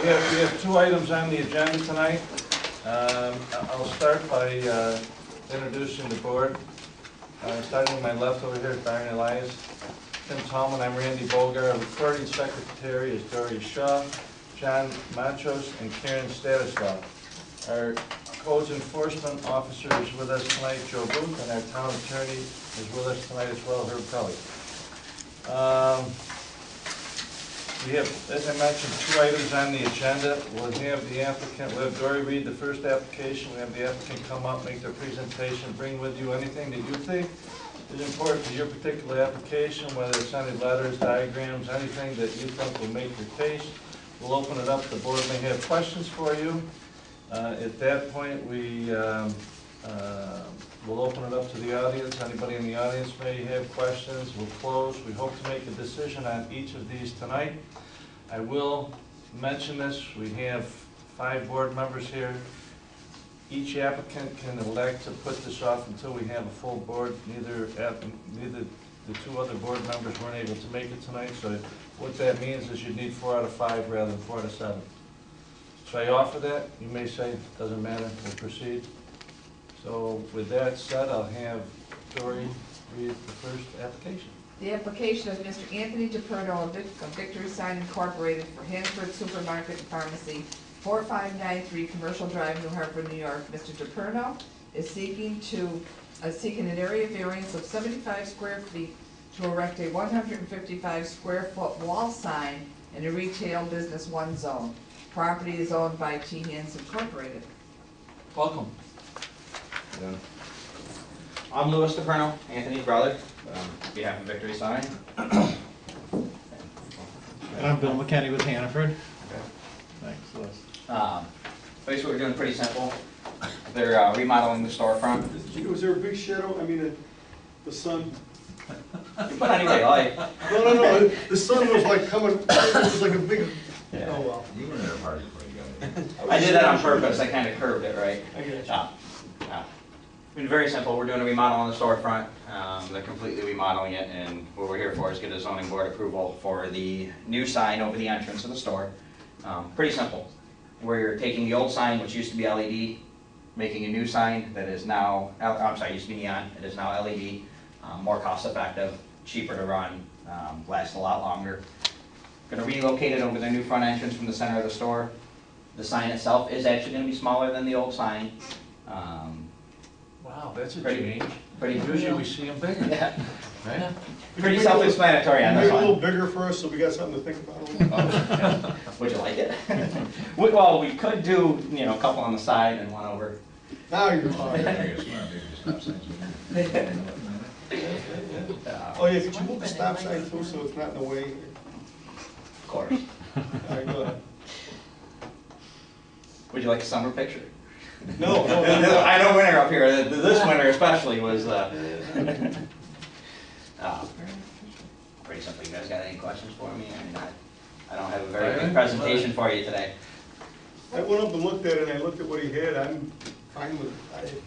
we have two items on the agenda tonight. I'll start by introducing the board. Starting with my left over here, Byron Elias, Tim Tallman, I'm Randy Bogar. Our recording secretary is Dory Shaw, John Machos, and Karen Stanislaw. Our codes enforcement officer is with us tonight, Joe Booth, and our town attorney is with us tonight as well, Herb Kelly. We have, as I mentioned, two items on the agenda. We'll have the applicant, we'll have Dory read the first application. We'll have the applicant come up, make their presentation, bring with you anything that you think is important to your particular application, whether it's any letters, diagrams, anything that you think will make your case. We'll open it up. The board may have questions for you. At that point, we'll open it up to the audience. Anybody in the audience may have questions. We'll close. We hope to make a decision on each of these tonight. I will mention this. We have 5 board members here. Each applicant can elect to put this off until we have a full board. Neither the 2 other board members weren't able to make it tonight. So what that means is you need 4 out of 5 rather than 4 out of 7. So I offer that. You may say, doesn't matter, we'll proceed. So with that said, I'll have Dory read the first application. The application of Mr. Anthony DePerno of Victory Sign Incorporated for Hannaford Supermarket and Pharmacy, 4593 Commercial Drive, New Hartford, New York. Mr. DePerno is seeking an area variance of 75 square feet to erect a 155 square foot wall sign in a retail business 1 zone. Property is owned by Tehan Incorporated. Welcome. Yeah. I'm Louis DePerno, Anthony's brother, on behalf of Victory Sign. And I'm Bill McKenney with Hannaford. Okay. Thanks, Louis. Basically, what we're doing pretty simple. They're remodeling the storefront. Was there a big shadow? I mean, the sun. You put any way you like. No. The sun was like coming. It was like a big. Yeah. Oh well. You were in a party before you got here. I did that on purpose. I kind of curved it, right? I get you. I mean, very simple. We're doing a remodel on the storefront. They're completely remodeling it, and what we're here for is get a zoning board approval for the new sign over the entrance of the store. Pretty simple. We're taking the old sign, which used to be LED, making a new sign that is now, used to be neon. It is now LED, more cost effective, cheaper to run, lasts a lot longer. Going to relocate it over the new front entrance from the center of the store. The sign itself is actually going to be smaller than the old sign. Wow, that's a Pretty- change. Pretty Usually we see them bigger, Yeah. right? Pretty self-explanatory on Make this it a little one. bigger for us, so we got something to think about. Would you like it? Well, we could do, a couple on the side and one over. Now you're fine. Oh yeah, could you move the stop sign too, so it's not in the way? Of course. All right, go ahead. Would you like a summer picture? No. I know winter up here. This winter especially was pretty simple. You guys got any questions for me? I mean, I don't have a very big presentation for you today. I went up and looked at it, and I looked at what he had. I'm fine with it.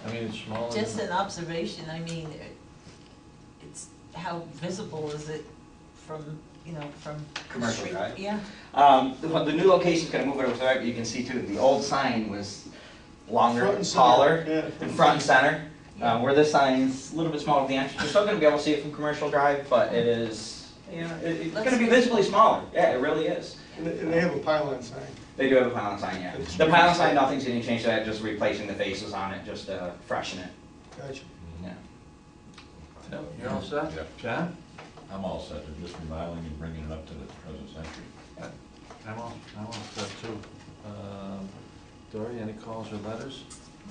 I mean, it's smaller. Just an observation, I mean, it's, how visible is it from, from the Commercial street? drive? Yeah. The new location's gonna move it over there, but you can see too, the old sign was longer, Front and center, taller, yeah. and front and center. Where this sign's a little bit smaller than the entrance. You're still gonna be able to see it from Commercial Drive, but it is, it's gonna be visibly smaller. Yeah, it really is. And they have a pylon sign. They do have a pylon sign, yeah. The pylon sign, nothing's getting changed to that, just replacing the faces on it, just to freshen it. Gotcha. Yeah. Tim, you're all set? Yep. John? I'm all set, they're just remodeling and bringing it up to the present century. I'm all set too. Dory, any calls or letters?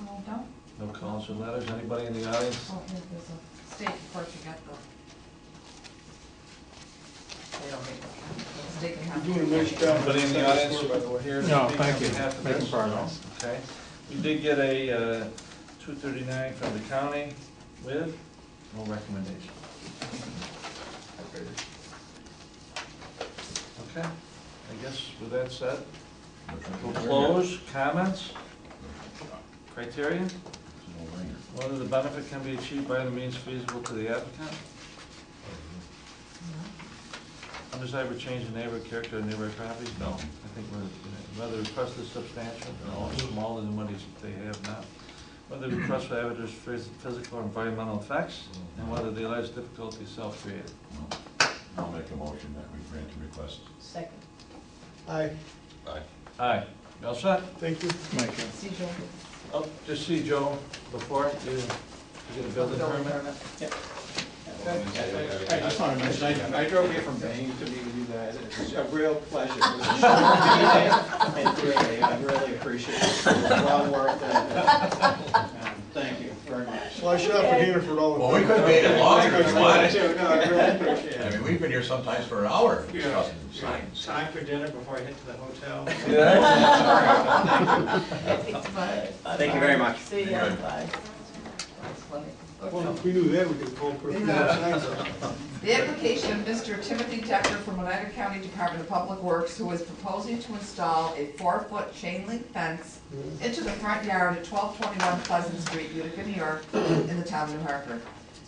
Oh, no? No calls or letters? Anybody in the audience? Oh, here's a state report you got though. They don't make it. State and You're doing a nice job. Anybody in the audience By the way. here? to No, speak thank on you. behalf of Making this? progress. Okay. We did get a 239 from the county with no recommendation. Okay. I guess with that said, we'll close. Comments? Criteria? It's a no-brainer. Whether the benefit can be achieved by the means feasible to the applicant? undesirable change in neighborhood character of neighborhood properties? No. I think whether the request is substantial, no, or smaller than what they have now. Whether the request for adverse physical or environmental effects, and whether the alleged difficulty is self-created. I'll make a motion that we grant the request. Second. Aye, Aye. You all set? thank you. Mike, See, Joe? Oh, just see Joe before you get a building permit. I just want to mention, I drove here from Bangor to meet with you guys. It's a real pleasure. It was a short meeting, and really, I really appreciate it. It was well worth it. Thank you very much. Well, I shot for Hannaford all the time. Well, we could have made it longer if you wanted. No, I really appreciate I it. mean, we've been here sometimes for an hour discussing signs. Time for dinner before I head to the hotel. Thank you very much. See ya, bye. That's funny. Well, if we knew that, we could call for a The application of Mr. Timothy Decker from Oneida County Department of Public Works, who is proposing to install a 4-foot chain link fence into the front yard at 1221 Pleasant Street, Utica, New York, in the town of New Hartford.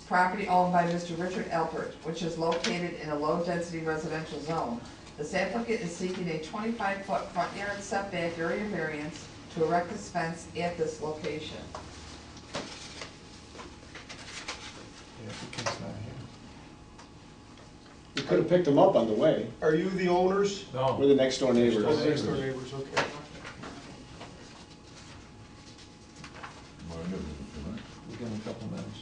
Property owned by Mr. Richard Alpert, which is located in a low-density residential zone. This applicant is seeking a 25-foot front yard setback area variance to erect this fence at this location. We could have picked them up on the way. Are you the owners? No. We're the next door neighbors. Oh, next door neighbors, okay. We'll give him a couple minutes.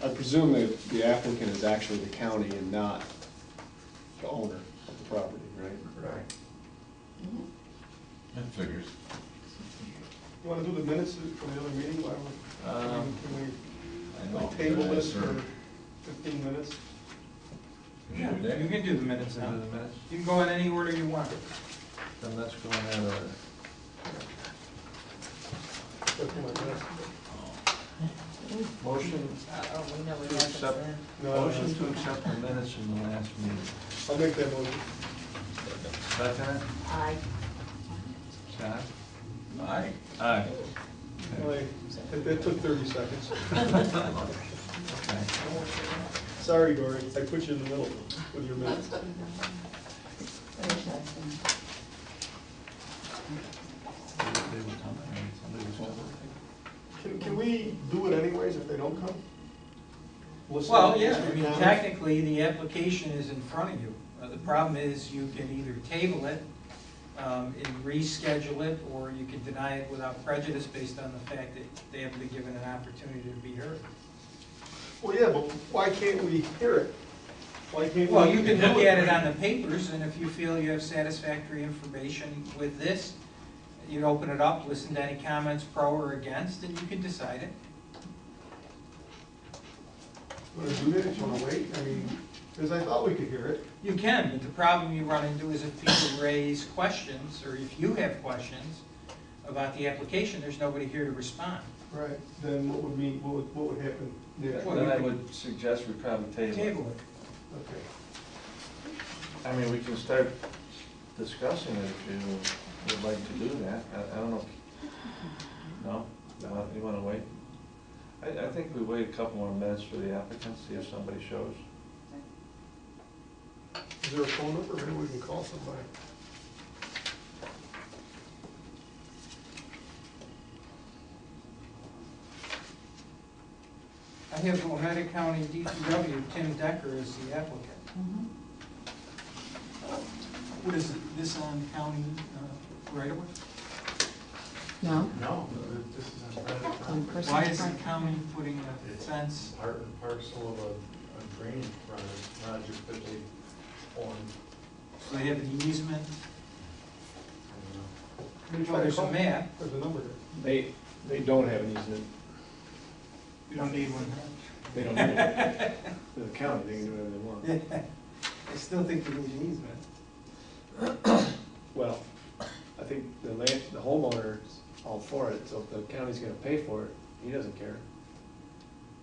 I presume that the applicant is actually the county and not the owner of the property, right? Right. That figures. You wanna do the minutes from the other meeting? Why don't we, I can know. we table this for 15 minutes? Yeah, you can do the minutes now. Do the minutes? You can go in any order you want. Then let's go in that order. That's my minutes. Motion, Oh, we know we To have accept- it then. No, motion to accept the minutes from the last meeting. I'll make that motion. Second, Aye. John? Aye. Aye. That took 30 seconds. Okay. Sorry, Dory, I put you in the middle with your minutes. Can we do it anyways if they don't come? Listen Well, to yeah, these I mean, comments? technically, the application is in front of you. The problem is you can either table it and reschedule it, or you can deny it without prejudice based on the fact that they haven't been given an opportunity to be heard. Well, yeah, but why can't we hear it? Why can't we? Well, you can look do at it on the papers, and if you feel you have satisfactory information with this, you open it up, listen to any comments pro or against, and you can decide it. Want to do that, if you want to wait? I mean, because I thought we could hear it. You can, but the problem you run into is if people raise questions, or if you have questions about the application, there's nobody here to respond. Right. Then what would happen next? Well, Then you I can- would suggest we probably table it. Table it. Okay. I mean, we can start discussing it if you would like to do that. I don't know. No? You want to wait? I think we wait a couple more minutes for the applicant, see if somebody shows. Is there a phone number? Maybe we can call somebody. I have Oneida County DPW, Tim Decker is the applicant. What is this on county right away? No? No, this is on private property. Why is the county putting a fence? Part and parcel of a drainage project that they formed. Do they have an easement? I don't know. Well, there's a map. There's a number there. They don't have an easement. You don't need one. They don't need it. They're the county, they can do whatever they want. I still think you need an easement. Well, I think the homeowner's all for it, so if the county's gonna pay for it, he doesn't care.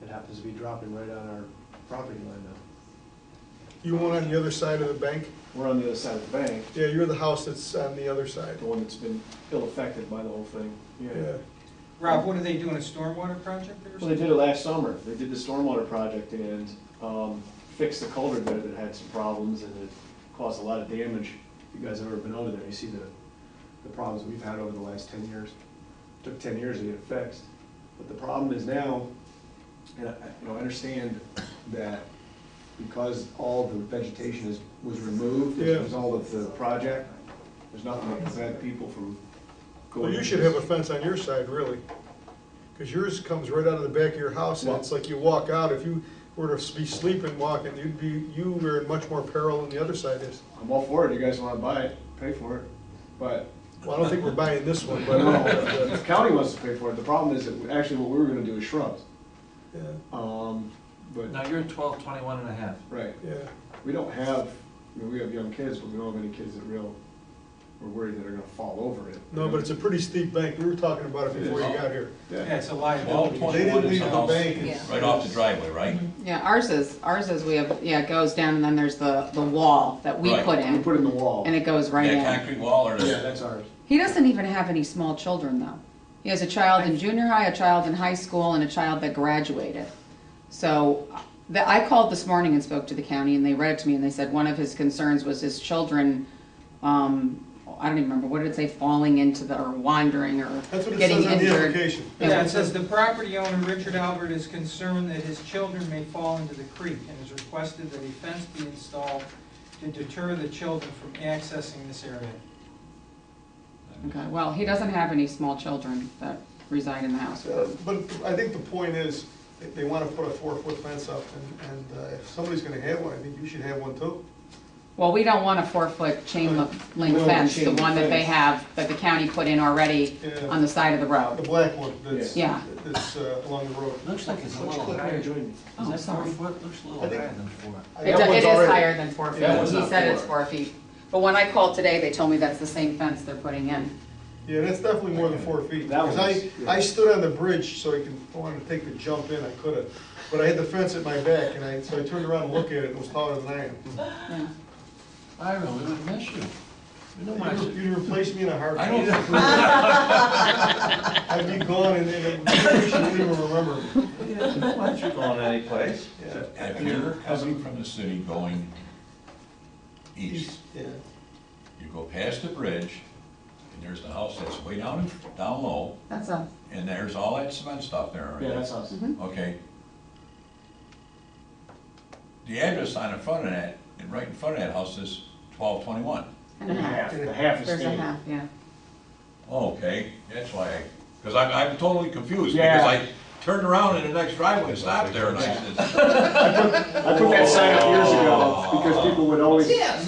It happens to be dropping right on our property line now. You want on the other side of the bank? We're on the other side of the bank, Yeah, you're the house that's on the other side. the one that's been ill affected by the whole thing. Yeah. Rob, what are they doing, a stormwater project or Well, they something? did it last summer. They did the stormwater project and fixed the culvert there that had some problems and it caused a lot of damage. If you guys have ever been over there, you see the problems we've had over the last 10 years. Took 10 years to get it fixed. But the problem is now, and I understand that because all the vegetation was removed as a result of the project, there's nothing that prevent people from going. Well, you should have a fence on your side, really, because yours comes right out of the back of your house, and it's like you walk out, if you were to be sleeping, walking, you were in much more peril than the other side is. I'm all for it, you guys wanna buy it, pay for it, but. Well, I don't think we're buying this one, but. No, the county wants to pay for it, the problem is that actually what we were gonna do is shrubs. Yeah, But, Now, you're 12, 21 and a half. right, yeah. we don't have, we have young kids, but we don't have any kids that we're worried that are gonna fall over it. No, but it's a pretty steep bank, we were talking about it before you got here. Yeah, Yeah, it's a liability. 12, They 21 didn't is leave the the house, bank. Yeah. right off the driveway, right? Yeah, ours is, we have, yeah, it goes down and then there's the wall that we Right. put we in, put in the wall. and it goes right That in. concrete wall or Yeah, the, that's ours. He doesn't even have any small children though. He has a child in junior high, a child in high school, and a child that graduated. So, I called this morning and spoke to the county, and they read it to me, and they said one of his concerns was his children, I don't even remember, what did it say, falling into or wandering, or That's what it getting says on the injured. application. Yeah, it says the property owner, Richard Albert, is concerned that his children may fall into the creek and has requested that a fence be installed to deter the children from accessing this area. Okay, well, he doesn't have any small children that reside in the house. But I think the point is, they want to put a 4-foot fence up, and if somebody's gonna have one, I think you should have one too. Well, we don't want a 4-foot chain link No, fence, chain the link one that they fence. have, that the county put in already Yeah. on the side of the The road. black one that's, Yeah. that's along the road. Looks like it's a Why don't you little click higher. there Is and join me? Oh, that 4 sorry. foot? Looks a little I think- higher than 4. It That one's is already- higher than 4 feet. Yeah, that one's He not said it's 4. 4 feet. But when I called today, they told me that's the same fence they're putting in. Yeah, that's definitely more than 4 feet. That Because one's- I stood on the bridge so I wanted to take the jump in, I could've. But I had the fence at my back, and so I turned around and looked at it, and it was taller than I am. Yeah. Ira, we would miss you. We don't want you. You'd replace me in a I heartbeat. don't, I'd be gone, and you wouldn't even remember me. We don't want you going anyplace. Yeah. if you're coming from the city going east, Yeah. you go past the bridge, and there's the house that's way down low, That's a, and there's all that cement stuff there already. Yeah, that's us. Okay. The address on the front of that, and right in front of that house is 1221. and a half. The half is There's a staying. half, yeah. Okay, that's why because I'm totally confused, Yeah. because I turned around in the next driveway and stopped there, and I said, I put that sign up years ago because people would always Tim,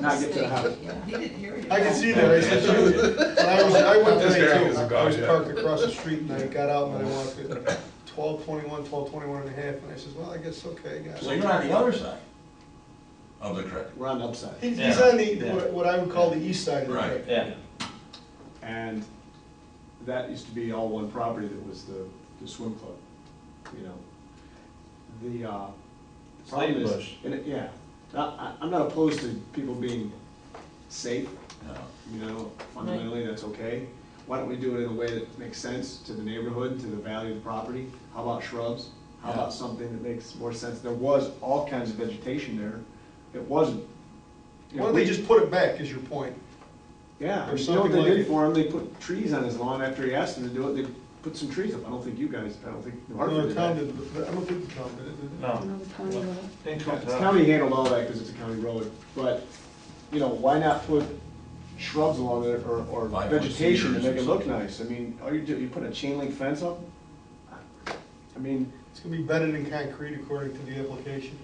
not get to the house. he didn't hear you. I can see that, I said, I went This today guy too. is a I was god, yeah. parked across the street, and I got out, and I walked it 1221 and a half, and I said, well, I guess, okay, I got it. so you're on the other side of the creek. We're on the upside. He's Yeah. on the, Yeah. what I would call the east side of the Right. lake. Yeah. And that used to be all one property that was the swim club, you know. The problem is, Bush. and yeah, I'm not opposed to people being safe, No. you know, fundamentally, that's okay. Why don't we do it in a way that makes sense to the neighborhood, to the value of the property? How about shrubs? How Yeah. about something that makes more sense? There was all kinds of vegetation there. It wasn't. you know, Why don't they just put it back, is your point? Yeah, or you know what something they like did it? for him? They put trees on his lawn after he asked them to do it. They put some trees up. I don't think New Hartford No, the did town that. did, but I don't think the town did it. No. Another county with it. Think The so. county handled all that because it's a county road, but, you know, why not put shrubs along there or 5-foot vegetation to cedars make or it look something. nice? I mean, all you do, you put a chain link fence up? I mean, It's gonna be bedded in concrete according to the application.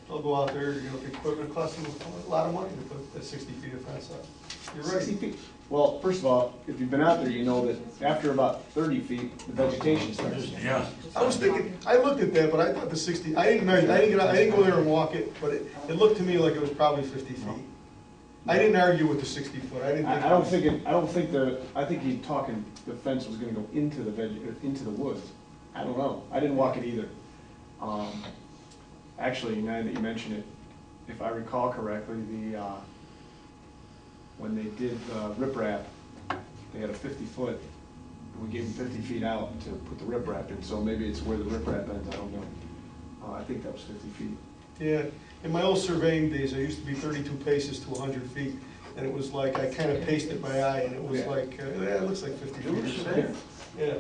They'll go out there, you know, the equipment costs them a lot of money to put that 60 feet of fence up. You're 60 right. feet. Well, first of all, if you've been out there, you know that after about 30 feet, the vegetation starts. Yeah. I was thinking, I looked at that, but I thought the 60, I didn't measure, I didn't go there and walk it, but it looked to me like it was probably 50 feet. I didn't argue with the 60 foot, I didn't think. I think he's talking, the fence was gonna go into the woods. I don't know, I didn't walk it either. Actually, now that you mention it, if I recall correctly, when they did riprap, they had a 50-foot, we gave them 50 feet out to put the riprap in, so maybe it's where the riprap ends, I don't know. I think that was 50 feet. Yeah, in my old surveying days, I used to be 32 paces to 100 feet, and it was like, I kind of paced it by eye, and it was Yeah. like, it looks like 50 You were feet. surveyor? Yeah,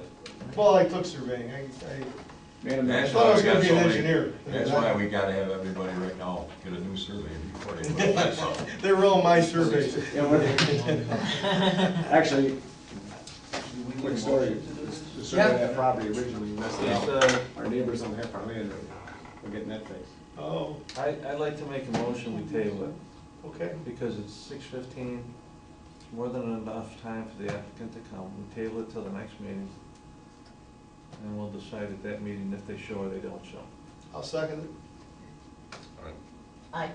well, I took surveying, I Man, I That's thought I why was we gonna got be so an many- engineer. That's why we gotta have everybody right now get a new survey before they put this up. They were all my surveys. Yeah, actually, quick story, the survey of that property originally messed it It's, up. Our neighbors on the Hartford land are getting that fixed. Oh, I'd like to make a motion, we table it, okay. because it's 6:15, more than enough time for the applicant to come. We table it till the next meeting, and we'll decide at that meeting if they show or they don't show. I'll second it. I,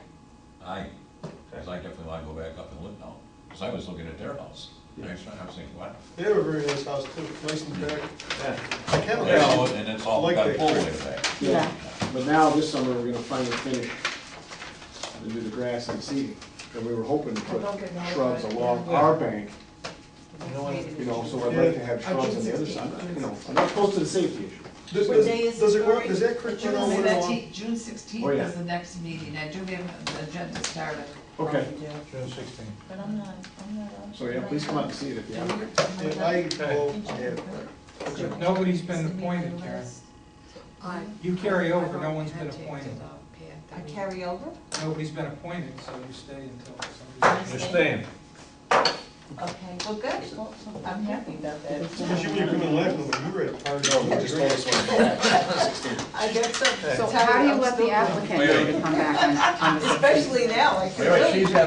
Aye, because I definitely want to go back up and look now, because I was looking at their house. And I was thinking, what? They have a very nice house too, nice and back. Yeah. I kind of Yeah, like and it's all like got a that. full way back. Yeah. But now, this summer, we're gonna finally finish and do the grass and seeding. And we were hoping to put shrubs along our bank, you know, so I'd like to have shrubs on the other side, you know, I'm not close to the safety issue. What day is Does it, it work, Cory? does that creek run all June winter long? 16th, June 16th Oh, yeah. is the next meeting, I do have an agenda started. Okay, June 16th. But I'm not on. so yeah, please come out and see it if you have. Yeah, Nobody's been appointed, Karen. You carry over, no one's been appointed. I carry over? Nobody's been appointed, so you stay until I somebody. You're stay. staying. Okay, well, good, well, I'm happy about that. Especially when you come in laughing, when you were at a party. No, they just told us when to go back. I get so. So how do you let the applicant know to come back on the 16th? Especially now, I can Wait, really. she's